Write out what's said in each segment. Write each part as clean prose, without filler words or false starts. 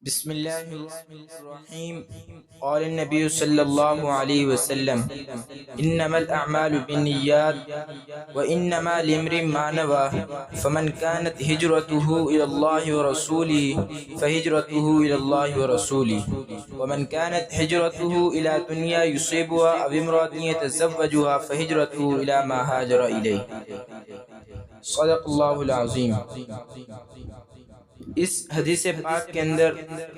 بسم اللہ الرحمن الرحیم قال النبی صلی اللہ علیہ وسلم انما الاعمال بالنیات وانما لامرئ ما نوى فمن كانت هجرته الى الله ورسوله فهجرته الى الله ورسوله ومن كانت هجرته الى دنيا يصيبها او امرأة يتزوجها فهجرته الى ما هاجر اليه صدق اللہ العظیم۔ اس حدیث پاک کے اندر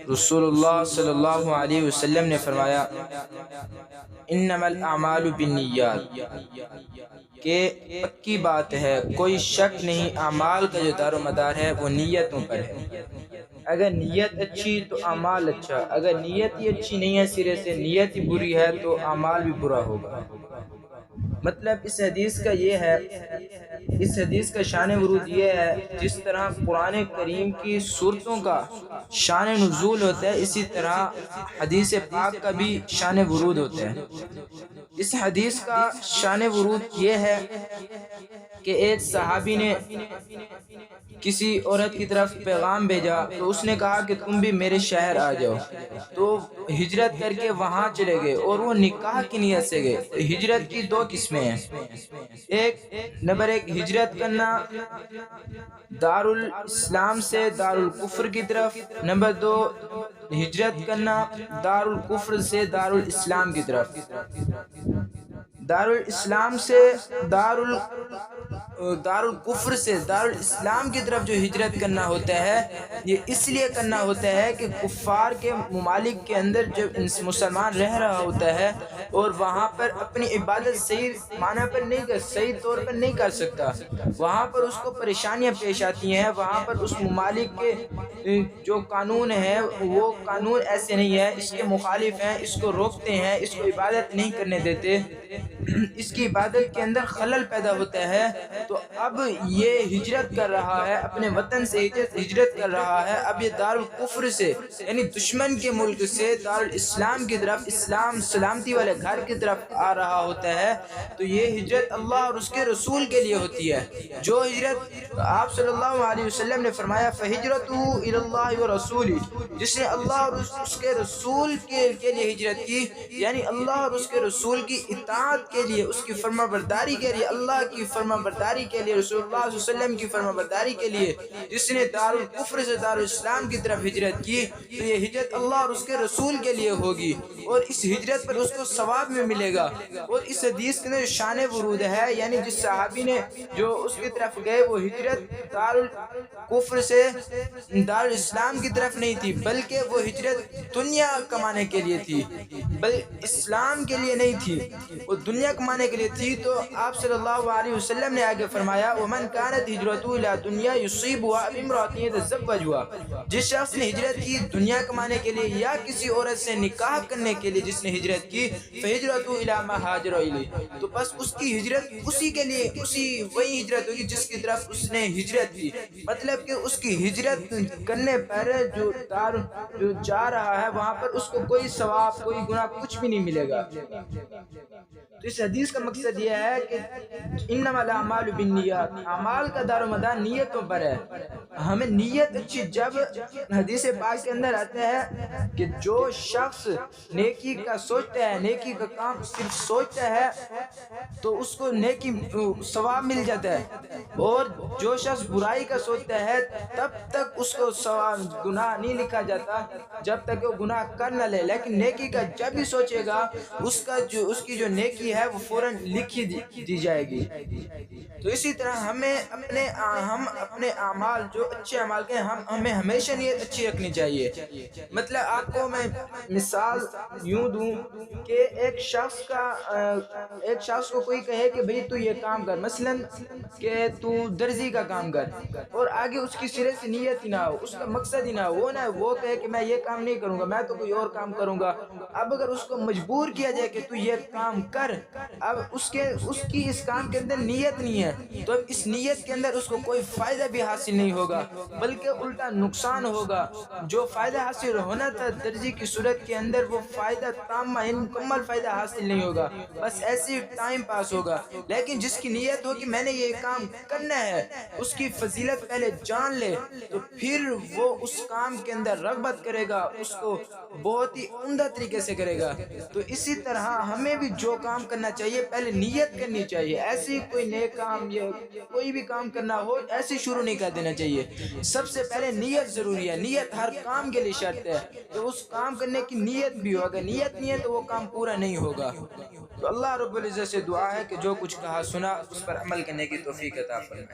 رسول اللہ صلی اللہ علیہ وسلم نے فرمایا انما الاعمال بالنیات، کہ پکی بات ہے، کوئی شک نہیں، اعمال کا جو دار و مدار ہے وہ نیتوں پر ہے۔ اگر نیت اچھی تو اعمال اچھا، اگر نیت ہی اچھی نہیں ہے، سرے سے نیت ہی بری ہے تو اعمال بھی برا ہوگا۔ مطلب اس حدیث کا یہ ہے، اس حدیث کا شان ورود یہ ہے، جس طرح قرآن کریم کی صورتوں کا شان نزول ہوتا ہے، اسی طرح حدیث پاک کا بھی شان ورود ہوتا ہے۔ اس حدیث کا شان ورود یہ ہے کہ ایک صحابی نے کسی عورت کی طرف پیغام بھیجا تو اس نے کہا کہ تم بھی میرے شہر آ جاؤ، تو ہجرت کر کے وہاں چلے گئے اور وہ نکاح کی نیت سے گئے۔ ہجرت کی دو قسمیں ہیں، نمبر ایک ہجرت کرنا دار الاسلام سے دار الکفر کی طرف، نمبر دو ہجرت کرنا دار الکفر سے دار الاسلام کی طرف۔ دار الاسلام سے دار الکفر سے دار الاسلام کی طرف جو ہجرت کرنا ہوتا ہے، یہ اس لیے کرنا ہوتا ہے کہ کفار کے ممالک کے اندر جب مسلمان رہ رہا ہوتا ہے اور وہاں پر اپنی عبادت صحیح معنی پر نہیں صحیح طور پر نہیں کر سکتا، وہاں پر اس کو پریشانیاں پیش آتی ہیں، وہاں پر اس ممالک کے جو قانون ہیں وہ قانون ایسے نہیں ہے، اس کے مخالف ہیں، اس کو روکتے ہیں، اس کو عبادت نہیں کرنے دیتے، اس کی عبادت کے اندر خلل پیدا ہوتا ہے۔ تو اب یہ ہجرت کر رہا ہے، اپنے وطن سے ہجرت کر رہا ہے، اب یہ دار الکفر سے یعنی دشمن کے ملک سے دار الاسلام کی طرف، اسلام سلامتی والے گھر کی طرف آ رہا ہوتا ہے، تو یہ ہجرت اللہ اور اس کے رسول کے لیے ہوتی ہے۔ جو ہجرت آپ صلی اللہ علیہ وسلم نے فرمایا فَهِجْرَتُهُ إِلَى اللَّهِ وَرَسُولِهِ، جس نے اللہ اور اس کے رسول کے لیے ہجرت کی، یعنی اللہ اور اس کے رسول کی اطاعت کے لیے، اس کی فرما برداری کے لیے، اللہ کی فرما برداری کے لیے، رسول اللہ صلی اللہ علیہ وسلم کی فرما برداری کے لیے، جس نے دار الکفر سے دار الاسلام کی طرف ہجرت کی، تو یہ ہجرت اللہ اور اس کے رسول کے لیے ہوگی، اور اس ہجرت پر اس کو ثواب میں ملے گا۔ اور اس حدیث کے اندر شان ورود ہے، یعنی جس صحابی نے جو اس کی طرف گئے وہ ہجرت دار الکفر سے دار الاسلام کی طرف نہیں تھی، بلکہ وہ ہجرت دنیا کمانے کے لیے تھی، بلکہ اسلام کے لیے نہیں تھی، وہ دنیا کمانے کے لیے تھی۔ تو آپ صلی اللہ علیہ وسلم نے آگے فرمایا وَمَنْ كَانَتْ هِجْرَتُهُ إِلَىٰ دُنْيَا يُصِيبُهَا أَوْ امْرَأَةٍ يَتَزَوَّجُهَا، جس شخص نے ہجرت کی دنیا کمانے کے لیے یا کسی عورت سے نکاح کرنے کے لیے جس نے ہجرت کی، فَهِجْرَتُهُ إِلَىٰ مَا هَاجَرَ إِلَيْهِ، تو بس اس کی ہجرت اسی کے لیے، وہی ہجرت ہوگی جس کی طرف اس نے ہجرت کی، مطلب کہ اس کی ہجرت کرنے پر جو جا رہا ہے وہاں پر اس کو کوئی ثواب کوئی گناہ کچھ بھی نہیں ملے گا۔ تو اس حدیث کا مقصد یہ ہے کہ انما الاعمال بالنیات، اعمال کا دار و مدار نیتوں پر ہے۔ ہمیں نیت اچھی، جب حدیث پاک کے اندر آتا ہے کہ جو شخص نیکی کا سوچتا ہے، نیکی کا کام صرف سوچتا ہے تو اس کو نیکی ثواب مل جاتا ہے، اور جو شخص برائی کا سوچتا ہے تب تک اس کو ثواب گناہ نہیں لکھا جاتا جب تک وہ گناہ کر نہ لے، لیکن نیکی کا جب بھی سوچے گا اس کی جو نیکی ہے وہ فوراً لکھی دی جائے گی۔ تو اسی طرح ہم اپنے اعمال جو اچھے اعمال کے ہمیں ہمیشہ نیت اچھی رکھنی چاہیے۔ مطلب آپ کو میں مثال یوں دوں کہ ایک شخص کو کوئی کہے کہ بھئی تو یہ کام کر، مثلاً کہ تو درزی کا کام کر، اور آگے اس کی سرے سے نیت ہی نہ ہو، اس کا مقصد ہی نہ ہو، وہ کہے کہ میں یہ کام نہیں کروں گا، میں تو کوئی اور کام کروں گا۔ اب اگر اس کو مجبور کیا جائے کہ تو یہ کام کر اب اس کی اس کام کے اندر نیت نہیں ہے، تو اب اس نیت کے اندر اس کو کوئی فائدہ بھی حاصل نہیں ہوگا، بلکہ الٹا نقصان ہوگا۔ جو فائدہ حاصل ہونا تھا درزی کی صورت کے اندر، وہ فائدہ تامہ مکمل فائدہ حاصل نہیں ہوگا، بس ایسی ٹائم پاس ہوگا۔ لیکن جس کی نیت ہو کہ میں نے یہ کام کرنا ہے، اس کی فضیلت پہلے جان لے، تو پھر وہ اس کام کے اندر رغبت کرے گا، اس کو بہت ہی عمدہ طریقے سے کرے گا۔ تو اسی طرح ہمیں بھی جو کام کرنا چاہیے پہلے نیت کرنی چاہیے، ایسی کوئی نیک کام یا کوئی بھی کام کرنا ہو ایسے شروع نہیں کر دینا چاہیے۔ سب سے پہلے نیت ضروری ہے، نیت ہر کام کے لیے شرط ہے، تو اس کام کرنے کی نیت بھی ہو، اگر نیت نہیں ہے تو وہ کام پورا نہیں ہوگا۔ تو اللہ رب العزت سے دعا ہے کہ جو کچھ کہا سنا اس پر عمل کرنے کی توفیق عطا فرمائے۔